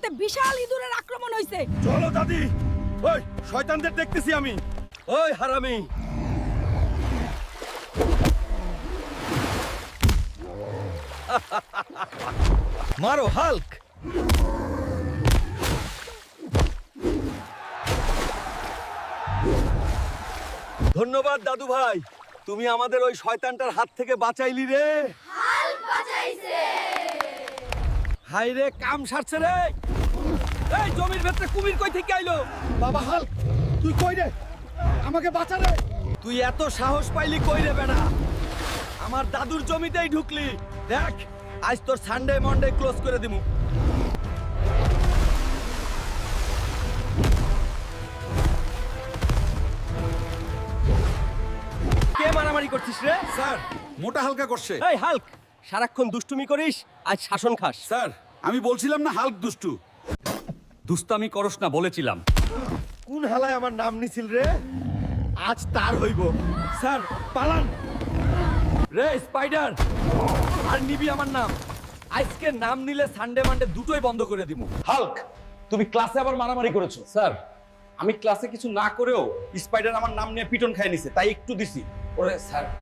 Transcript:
এলাকাতে বিশাল ইঁদুরের আক্রমণ হয়েছে। চলো দাদি, ওই শয়তানদের দেখতেছি আমি। ওই হারামি, মারো হাল্ক। ধন্যবাদ দাদু ভাই, তুমি আমাদের ওই শয়তানটার হাত থেকে বাঁচাইলি রে। হাই রে, কাম সারছে রে। এই জমির ভেতরে কুমির কই থেকে আইলো? বাবা হাল্ক, তুই কই রে? আমাকে বাঁচা রে। তুই এত সাহস পাইলি কই রে বেটা? আমার দাদুর জমিতেই ঢুকলি। দেখ, আজ তোর সানডে মন্ডে ক্লোজ করে দিমু। কে মারামারি করছিস রে? স্যার, মোটা হালকা করছে। এই হাল্ক, সারাক্ষণ দুষ্টুমি করিস, আজ শাসন খাস। স্যার, আমি বলছিলাম না হাল্ক দুষ্টু। দুস্তামি করস না বলেছিলাম। কোন হালায় আমার নাম নিছিল রে? আজ তার হইব। স্যার পালান। রে স্পাইডার, আর নিবি আমার নাম। আজকে নাম নিলে সানডে মানডে দুটোই বন্ধ করে দিব। হাল্ক, তুমি ক্লাসে আবার মারামারি করেছো। স্যার, আমি ক্লাসে কিছু না করেও স্পাইডার আমার নাম নিয়ে পিটন খাই নিছে, তাই একটু দিছি। ওরে স্যার,